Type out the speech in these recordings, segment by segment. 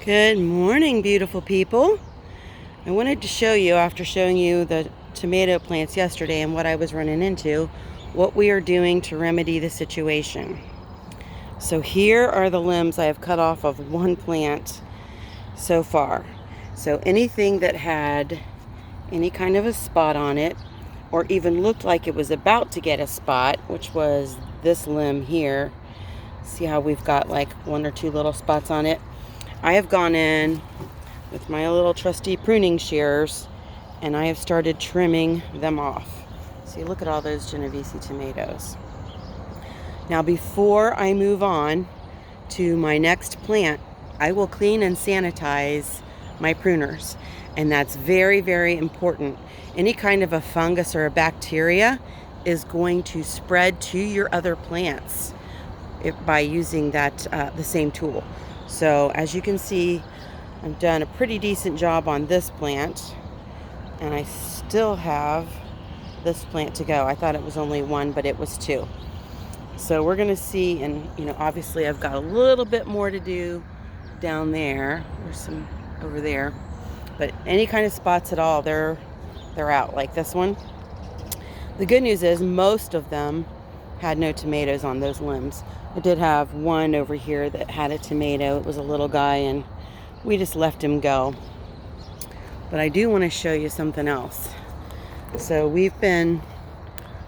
Good morning, beautiful people. I wanted to show you, after showing you the tomato plants yesterday and what I was running into, what we are doing to remedy the situation. So here are the limbs I have cut off of one plant so far. So anything that had any kind of a spot on it, or even looked like it was about to get a spot, which was this limb here. See how we've got like one or two little spots on it? I have gone in with my little trusty pruning shears and I have started trimming them off. See, look at all those Genovese tomatoes. Now, before I move on to my next plant, I will clean and sanitize my pruners. And that's very, very important. Any kind of a fungus or a bacteria is going to spread to your other plants by using that the same tool. So as you can see, I've done a pretty decent job on this plant, and I still have this plant to go. I thought it was only one, but it was two. So we're going to see, and obviously I've got a little bit more to do down there. There's some over there, but any kind of spots at all, they're out, like this one. The good news is most of them had no tomatoes on those limbs. I did have one over here that had a tomato. It was a little guy and we just left him go. But I do want to show you something else. So we've been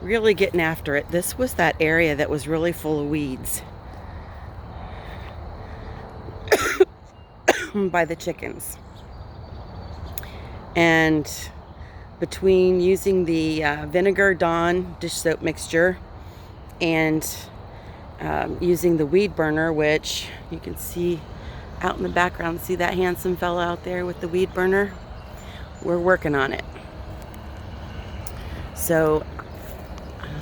really getting after it. This was that area that was really full of weeds by the chickens. And between using the Vinegar Dawn dish soap mixture and using the weed burner, which you can see out in the background, see that handsome fella out there with the weed burner? We're working on it. So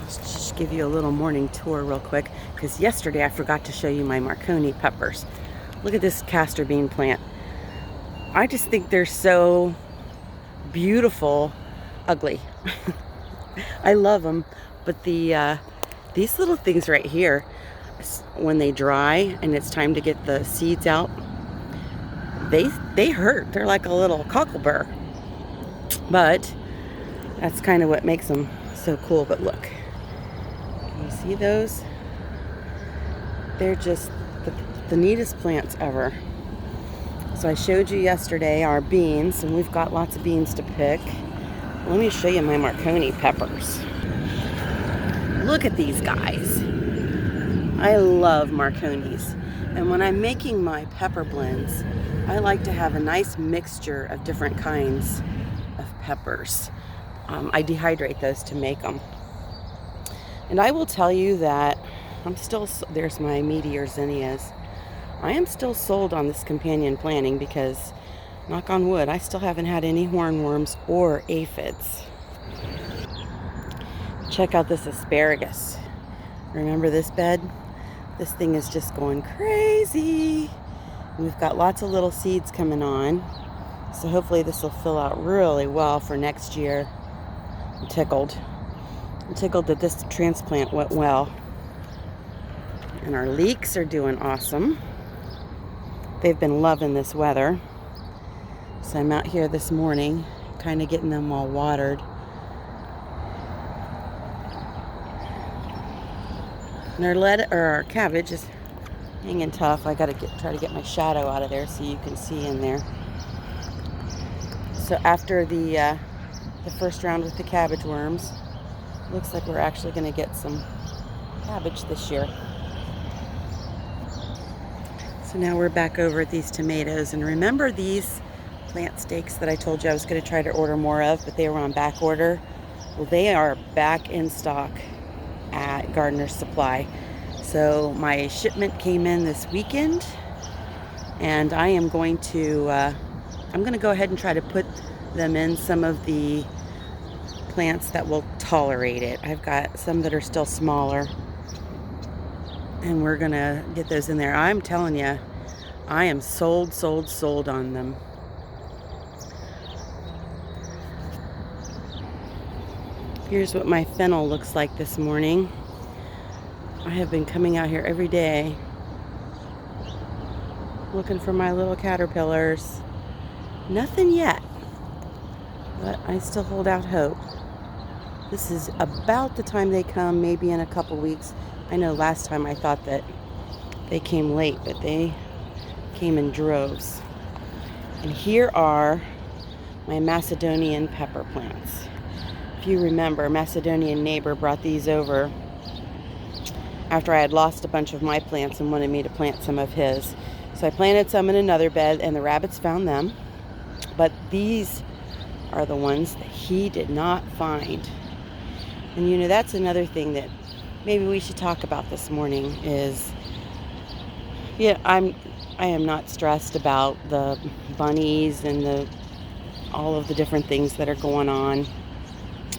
let's just give you a little morning tour real quick, because yesterday I forgot to show you my Marconi peppers. Look at this castor bean plant. I just think they're so beautiful, ugly. I love them, but these little things right here, when they dry and it's time to get the seeds out, they hurt. They're like a little cockleburr, but that's kind of what makes them so cool. But look, can you see those? They're just the neatest plants ever. So I showed you yesterday our beans, and we've got lots of beans to pick. Let me show you my Marconi peppers. Look at these guys. I love Marconis. And when I'm making my pepper blends, I like to have a nice mixture of different kinds of peppers. I dehydrate those to make them. And I will tell you that there's my meteor zinnias. I am still sold on this companion planting because, knock on wood, I still haven't had any hornworms or aphids. Check out this asparagus. Remember this bed? This thing is just going crazy. We've got lots of little seeds coming on. So hopefully this will fill out really well for next year. I'm tickled. I'm tickled that this transplant went well. And our leeks are doing awesome. They've been loving this weather. So I'm out here this morning, kind of getting them all watered. And our cabbage is hanging tough. I gotta try to get my shadow out of there so you can see in there. So after the first round with the cabbage worms, looks like we're actually gonna get some cabbage this year. So now we're back over at these tomatoes, and remember these plant stakes that I told you I was gonna try to order more of, but they were on back order? Well, they are back in stock at Gardener's Supply. So my shipment came in this weekend, and I am going to go ahead and try to put them in some of the plants that will tolerate it. I've got some that are still smaller, and we're gonna get those in there. I'm telling you, I am sold on them. Here's what my fennel looks like this morning. I have been coming out here every day looking for my little caterpillars. Nothing yet, but I still hold out hope. This is about the time they come, maybe in a couple weeks. I know last time I thought that they came late, but they came in droves. And here are my Macedonian pepper plants. If you remember, Macedonian neighbor brought these over after I had lost a bunch of my plants and wanted me to plant some of his. So I planted some in another bed and the rabbits found them. But these are the ones that he did not find. And you know, that's another thing that maybe we should talk about this morning is, yeah, I am not stressed about the bunnies and all of the different things that are going on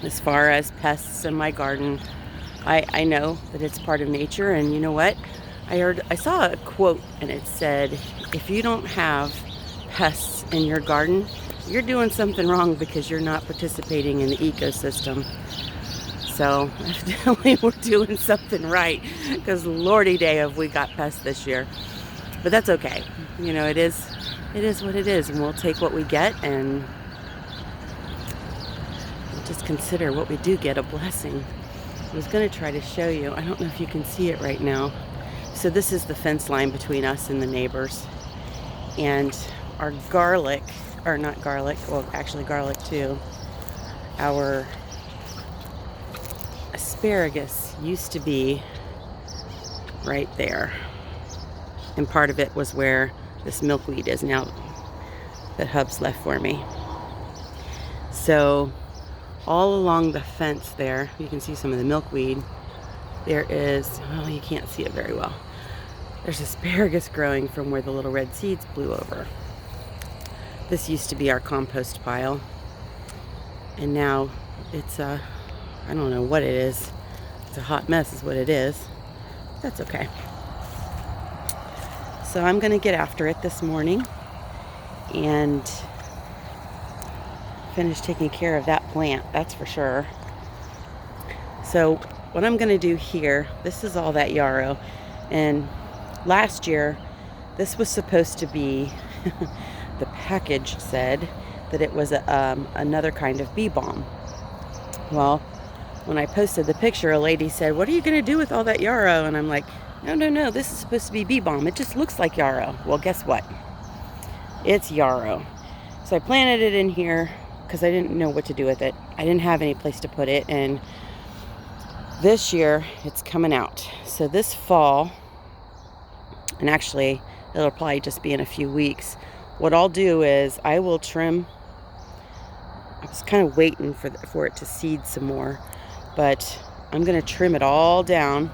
as far as pests in my garden. I know that it's part of nature, and you know what? I saw a quote and it said, if you don't have pests in your garden, you're doing something wrong because you're not participating in the ecosystem. So evidently we're doing something right, because lordy day have we got pests this year. But that's okay. You know, it is what it is, and we'll take what we get and just consider what we do get a blessing. I was going to try to show you. I don't know if you can see it right now. So this is the fence line between us and the neighbors. And our garlic, or not garlic, well actually garlic too, our asparagus used to be right there. And part of it was where this milkweed is now that Hubs left for me. So all along the fence there, you can see some of the milkweed. There is, well, you can't see it very well. There's asparagus growing from where the little red seeds blew over. This used to be our compost pile. And now it's I don't know what it is. It's a hot mess is what it is. That's okay. So I'm going to get after it this morning and finish taking care of that plant, that's for sure. So what I'm going to do here, this is all that yarrow. And last year, this was supposed to be, the package said that it was another kind of bee balm. Well, when I posted the picture, a lady said, what are you going to do with all that yarrow? And I'm like, no, this is supposed to be bee balm. It just looks like yarrow. Well, guess what? It's yarrow. So I planted it in here because I didn't know what to do with it. I didn't have any place to put it. And this year, it's coming out. So this fall, and actually, it'll probably just be in a few weeks, what I'll do is I will trim. I was kind of waiting for it to seed some more, but I'm going to trim it all down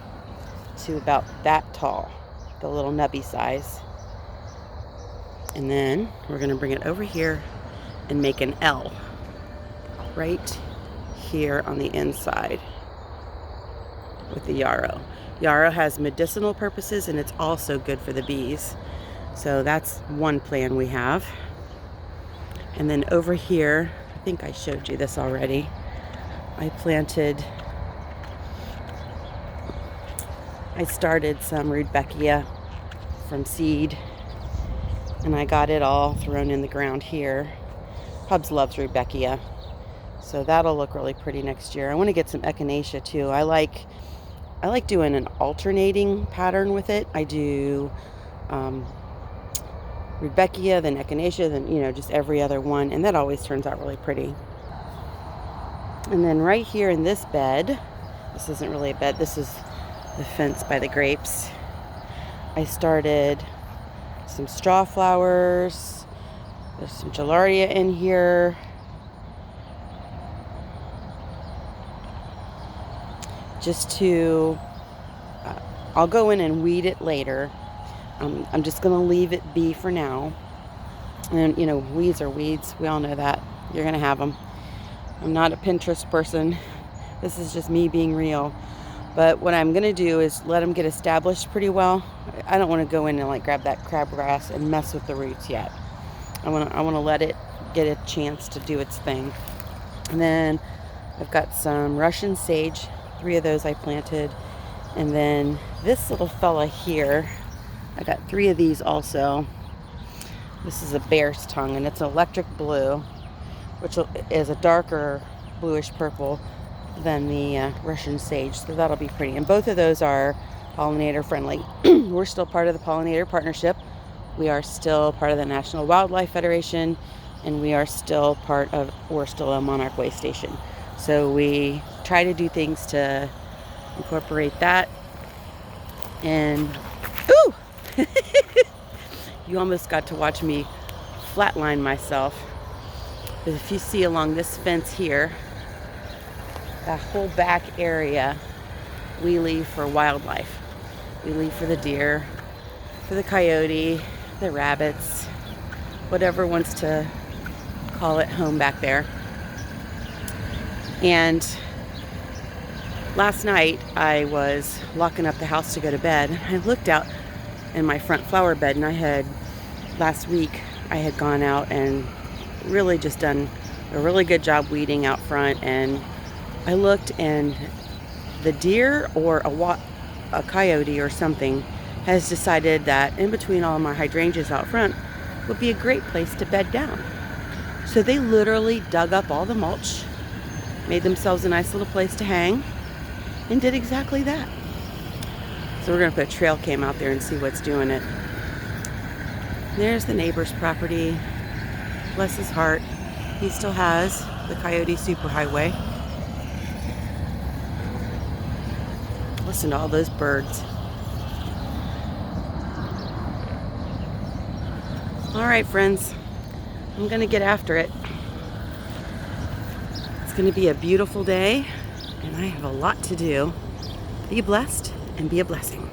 to about that tall, the little nubby size. And then we're going to bring it over here and make an L right here on the inside with the yarrow. Yarrow has medicinal purposes, and it's also good for the bees. So that's one plan we have. And then over here, I think I showed you this already. I started some rudbeckia from seed, and I got it all thrown in the ground here. Hubs loves rudbeckia, so that'll look really pretty next year. I want to get some echinacea too. I like doing an alternating pattern with it. I do rudbeckia, then echinacea, then just every other one, and that always turns out really pretty. And then right here in this bed, this isn't really a bed, this is the fence by the grapes. I started some straw flowers. There's some giardia in here. Just to, I'll go in and weed it later. I'm just going to leave it be for now. And, weeds are weeds. We all know that. You're going to have them. I'm not a Pinterest person. This is just me being real. But what I'm going to do is let them get established pretty well. I don't want to go in and grab that crabgrass and mess with the roots yet. I want to let it get a chance to do its thing. And then I've got some Russian sage. 3 of those I planted. And then this little fella here, I got 3 of these also. This is a bear's tongue, and it's electric blue, which is a darker bluish purple than the Russian sage, so that'll be pretty. And both of those are pollinator friendly. We're still part of the pollinator partnership. We are still part of the National Wildlife Federation, and we're still a monarch way station. So we try to do things to incorporate that. And ooh, you almost got to watch me flatline myself. But if you see along this fence here, that whole back area, we leave for wildlife. We leave for the deer, for the coyote, the rabbits, whatever wants to call it home back there. And last night I was locking up the house to go to bed. I looked out in my front flower bed, and last week I had gone out and really just done a really good job weeding out front. And I looked, and the deer or a coyote or something has decided that in between all my hydrangeas out front would be a great place to bed down. So they literally dug up all the mulch, made themselves a nice little place to hang, and did exactly that. So we're going to put a trail cam out there and see what's doing it. There's the neighbor's property. Bless his heart. He still has the Coyote Superhighway. Listen to all those birds. All right, friends. I'm going to get after it. It's going to be a beautiful day, and I have a lot to do. Be blessed and be a blessing.